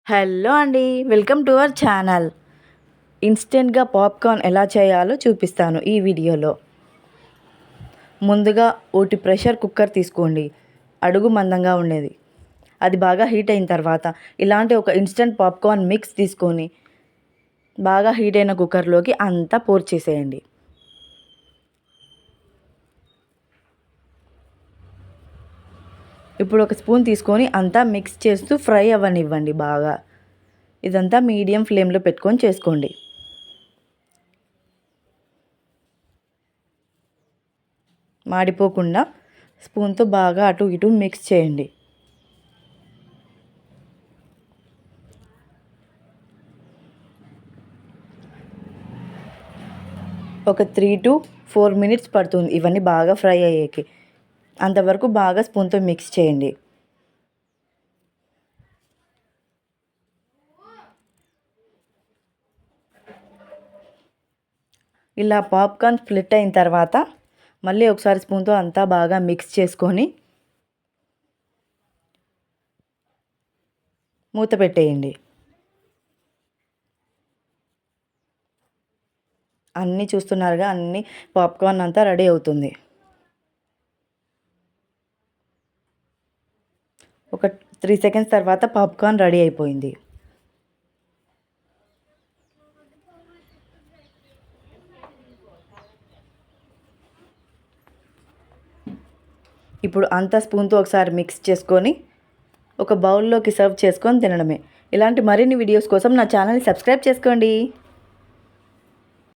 Hello అండి, welcome to our channel. ఇన్స్టెంట్గా popcorn ఎలా చేయాలో చూపిస్తాను ఈ వీడియోలో. ముందుగా ఒకటి ప్రెషర్ కుక్కర్ తీసుకోండి, అడుగు మందంగా ఉండేది. అది బాగా హీట్ అయిన తర్వాత ఇలాంటి ఒక ఇన్స్టెంట్ పాప్కార్న్ మిక్స్ తీసుకొని బాగా హీట్ అయిన కుక్కర్లోకి అంతా పోర్ చేసేయండి. ఇప్పుడు ఒక స్పూన్ తీసుకొని అంతా మిక్స్ చేస్తూ ఫ్రై అవ్వనివ్వండి బాగా. ఇదంతా మీడియం ఫ్లేమ్లో పెట్టుకొని చేసుకోండి. మాడిపోకుండా స్పూన్తో బాగా అటు ఇటు మిక్స్ చేయండి. ఒక 3 to 4 మినిట్స్ పడుతుంది ఇవన్నీ బాగా ఫ్రై అయ్యేకి. అంతవరకు బాగా స్పూన్తో మిక్స్ చేయండి. ఇలా పాప్కార్న్ స్ప్లిట్ అయిన తర్వాత మళ్ళీ ఒకసారి స్పూన్తో అంతా బాగా మిక్స్ చేసుకొని మూత పెట్టేయండి. అన్నీ చూస్తున్నారుగా, అన్నీ పాప్కార్న్ అంతా రెడీ అవుతుంది. ఒక 3 సెకండ్స్ తర్వాత పాప్కార్న్ రెడీ అయిపోయింది. ఇప్పుడు అంతా స్పూన్తో ఒకసారి మిక్స్ చేసుకొని ఒక బౌల్లోకి సర్వ్ చేసుకొని తినడమే. ఇలాంటి మరిన్ని వీడియోస్ కోసం నా ఛానల్ని సబ్స్క్రైబ్ చేసుకోండి.